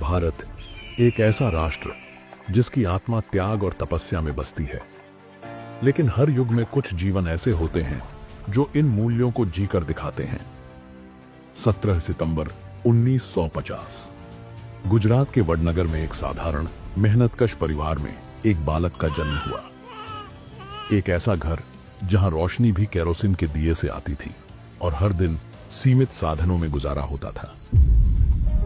भारत एक ऐसा राष्ट्र जिसकी आत्मा त्याग और तपस्या में बसती है। लेकिन हर युग में कुछ जीवन ऐसे होते हैं जो इन मूल्यों को जीकर दिखाते हैं। 17 सितंबर 1950 गुजरात के वडनगर में एक साधारण मेहनतकश परिवार में एक बालक का जन्म हुआ। एक ऐसा घर जहां रोशनी भी केरोसिन के दिए से आती थी और हर दिन सीमित साधनों में गुजारा होता था।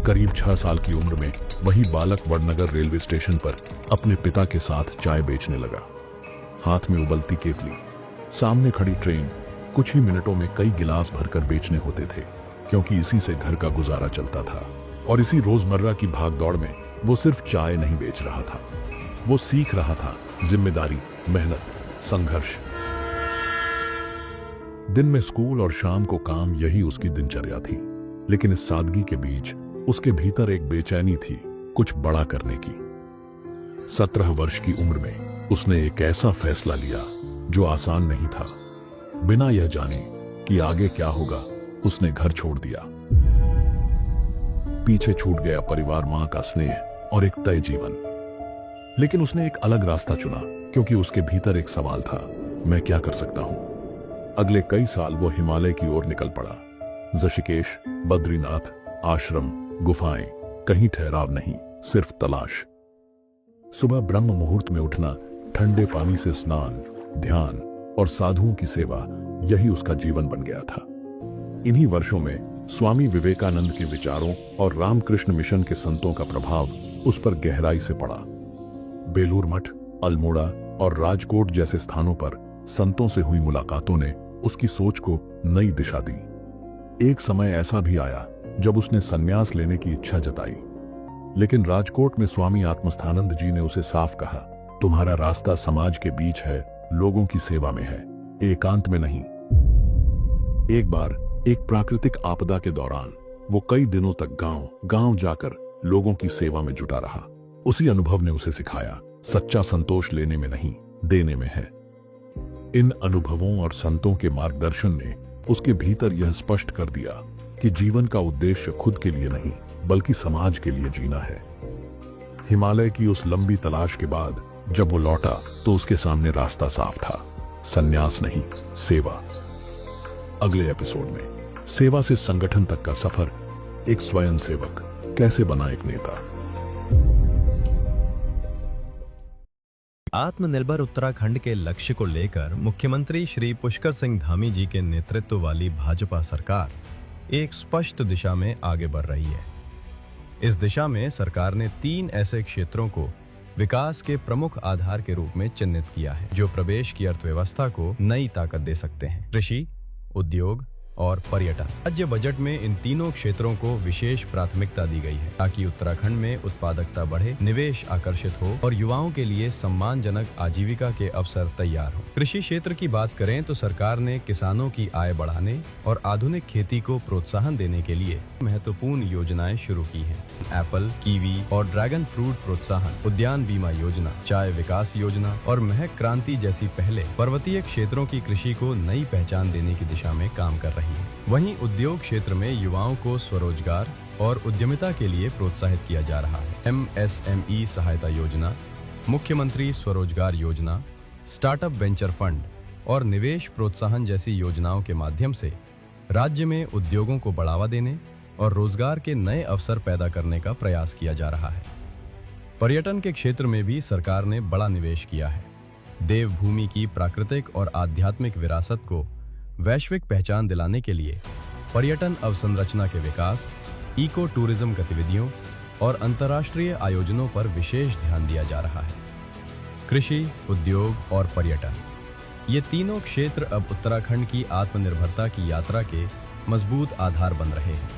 करीब 6 साल की उम्र में वही बालक वडनगर रेलवे स्टेशन पर अपने पिता के साथ चाय बेचने लगा। हाथ में उबलती केतली, सामने खड़ी ट्रेन, कुछ ही मिनटों में कई गिलास भरकर बेचने होते थे, क्योंकि इसी से घर का गुजारा चलता था। और इसी रोजमर्रा की भागदौड़ में वो सिर्फ चाय नहीं बेच रहा था, वो सीख रहा था जिम्मेदारी, मेहनत, संघर्ष। दिन में स्कूल और शाम को काम, यही उसकी दिनचर्या थी। लेकिन इस सादगी के बीच उसके भीतर एक बेचैनी थी, कुछ बड़ा करने की। 17 वर्ष की उम्र में उसने एक ऐसा फैसला लिया जो आसान नहीं था। बिना यह जाने कि आगे क्या होगा, उसने घर छोड़ दिया। पीछे छूट गया परिवार, मां का स्नेह और एक तय जीवन। लेकिन उसने एक अलग रास्ता चुना, क्योंकि उसके भीतर एक सवाल था, मैं क्या कर सकता हूं? अगले कई साल वो हिमालय की ओर निकल पड़ा। ऋषिकेश, बद्रीनाथ, आश्रम, गुफाएं, कहीं ठहराव नहीं, सिर्फ तलाश। सुबह ब्रह्म मुहूर्त में उठना, ठंडे पानी से स्नान, ध्यान और साधुओं की सेवा, यही उसका जीवन बन गया था। इन्हीं वर्षों में स्वामी विवेकानंद के विचारों और रामकृष्ण मिशन के संतों का प्रभाव उस पर गहराई से पड़ा। बेलूर मठ, अल्मोड़ा और राजकोट जैसे स्थानों पर संतों से हुई मुलाकातों ने उसकी सोच को नई दिशा दी। एक समय ऐसा भी आया जब उसने संन्यास लेने की इच्छा जताई। लेकिन राजकोट में स्वामी आत्मस्थानंद जी ने उसे साफ कहा, तुम्हारा रास्ता समाज के बीच है, लोगों की सेवा में है, एकांत में नहीं। एक बार एक प्राकृतिक आपदा के दौरान वो कई दिनों तक गांव जाकर लोगों की सेवा में जुटा रहा। उसी अनुभव ने उसे सिखाया, सच्चा संतोष लेने में नहीं, देने में है। इन अनुभवों और संतों के मार्गदर्शन ने उसके भीतर यह स्पष्ट कर दिया कि जीवन का उद्देश्य खुद के लिए नहीं, बल्कि समाज के लिए जीना है। हिमालय की उस लंबी तलाश के बाद जब वो लौटा तो उसके सामने रास्ता साफ था, संन्यास नहीं, सेवा। अगले एपिसोड में सेवा से संगठन तक का सफर, एक स्वयंसेवक कैसे बना एक नेता। आत्मनिर्भर उत्तराखंड के लक्ष्य को लेकर मुख्यमंत्री श्री पुष्कर सिंह धामी जी के नेतृत्व वाली भाजपा सरकार एक स्पष्ट दिशा में आगे बढ़ रही है। इस दिशा में सरकार ने 3 ऐसे क्षेत्रों को विकास के प्रमुख आधार के रूप में चिन्हित किया है, जो प्रदेश की अर्थव्यवस्था को नई ताकत दे सकते हैं: कृषि, उद्योग और पर्यटन। राज्य बजट में इन तीनों क्षेत्रों को विशेष प्राथमिकता दी गई है, ताकि उत्तराखंड में उत्पादकता बढ़े, निवेश आकर्षित हो और युवाओं के लिए सम्मानजनक आजीविका के अवसर तैयार हो। कृषि क्षेत्र की बात करें तो सरकार ने किसानों की आय बढ़ाने और आधुनिक खेती को प्रोत्साहन देने के लिए महत्वपूर्ण योजनाएं शुरू की हैं। एप्पल, कीवी और ड्रैगन फ्रूट प्रोत्साहन, उद्यान बीमा योजना, चाय विकास योजना और महक क्रांति जैसी पहले पर्वतीय क्षेत्रों की कृषि को नई पहचान देने की दिशा में काम कर रही है। वहीं उद्योग क्षेत्र में युवाओं को स्वरोजगार और उद्यमिता के लिए प्रोत्साहित किया जा रहा है। MSME सहायता योजना, मुख्यमंत्री स्वरोजगार योजना, स्टार्टअप वेंचर फंड और निवेश प्रोत्साहन जैसी योजनाओं के माध्यम से राज्य में उद्योगों को बढ़ावा देने और रोजगार के नए अवसर पैदा करने का प्रयास किया जा रहा है। पर्यटन के क्षेत्र में भी सरकार ने बड़ा निवेश किया है। देवभूमि की प्राकृतिक और आध्यात्मिक विरासत को वैश्विक पहचान दिलाने के लिए पर्यटन अवसंरचना के विकास, इको टूरिज्म गतिविधियों और अंतर्राष्ट्रीय आयोजनों पर विशेष ध्यान दिया जा रहा है। कृषि, उद्योग और पर्यटन, ये तीनों क्षेत्र अब उत्तराखंड की आत्मनिर्भरता की यात्रा के मजबूत आधार बन रहे हैं।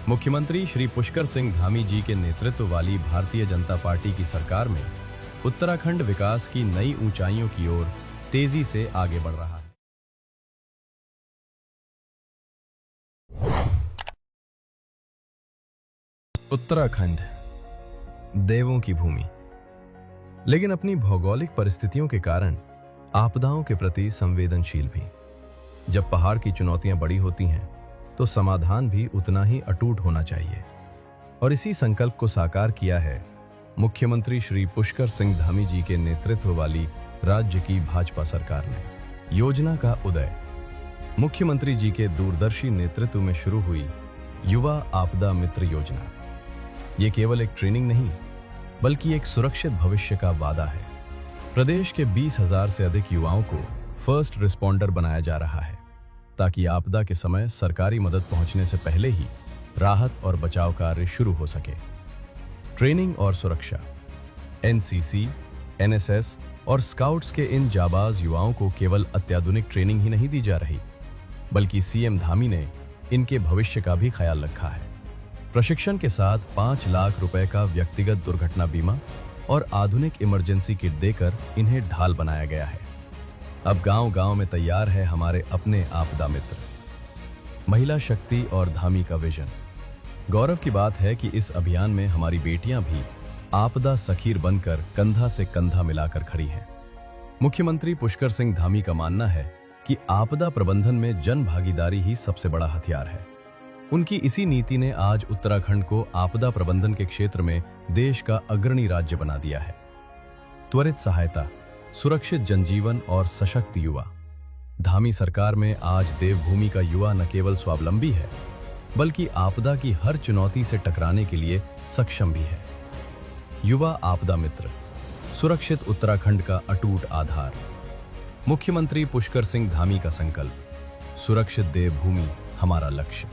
मुख्यमंत्री श्री पुष्कर सिंह धामी जी के नेतृत्व वाली भारतीय जनता पार्टी की सरकार में उत्तराखंड विकास की नई ऊंचाइयों की ओर तेजी से आगे बढ़ रहा है। उत्तराखंड देवों की भूमि, लेकिन अपनी भौगोलिक परिस्थितियों के कारण आपदाओं के प्रति संवेदनशील भी। जब पहाड़ की चुनौतियां बड़ी होती हैं तो समाधान भी उतना ही अटूट होना चाहिए। और इसी संकल्प को साकार किया है मुख्यमंत्री श्री पुष्कर सिंह धामी जी के नेतृत्व वाली राज्य की भाजपा सरकार ने। योजना का उदय। मुख्यमंत्री जी के दूरदर्शी नेतृत्व में शुरू हुई युवा आपदा मित्र योजना। ये केवल एक ट्रेनिंग नहीं, बल्कि एक सुरक्षित भविष्य का वादा है। प्रदेश के 20,000 से अधिक युवाओं को फर्स्ट रिस्पॉन्डर बनाया जा रहा है, ताकि आपदा के समय सरकारी मदद पहुंचने से पहले ही राहत और बचाव कार्य शुरू हो सके। ट्रेनिंग और सुरक्षा। एनसीसी, एनएसएस और स्काउट्स के इन जाबाज युवाओं को केवल अत्याधुनिक ट्रेनिंग ही नहीं दी जा रही, बल्कि सीएम धामी ने इनके भविष्य का भी ख्याल रखा है। प्रशिक्षण के साथ 5 लाख रुपए का व्यक्तिगत दुर्घटना बीमा और आधुनिक इमरजेंसी किट देकर इन्हें ढाल बनाया गया है। अब गांव-गांव में तैयार है हमारे अपने आपदा मित्र। महिला शक्ति और धामी का विजन। गौरव की बात है कि इस अभियान में हमारी बेटियां भी आपदा सखीर बनकर कंधा से कंधा मिलाकर खड़ी हैं। मुख्यमंत्री पुष्कर सिंह धामी का मानना है कि आपदा प्रबंधन में जन भागीदारी ही सबसे बड़ा हथियार है। उनकी इसी नीति ने आज उत्तराखंड को आपदा प्रबंधन के क्षेत्र में देश का अग्रणी राज्य बना दिया है। त्वरित सहायता, सुरक्षित जनजीवन और सशक्त युवा। धामी सरकार में आज देवभूमि का युवा न केवल स्वावलंबी है, बल्कि आपदा की हर चुनौती से टकराने के लिए सक्षम भी है। युवा आपदा मित्र, सुरक्षित उत्तराखंड का अटूट आधार। मुख्यमंत्री पुष्कर सिंह धामी का संकल्प, सुरक्षित देवभूमि हमारा लक्ष्य।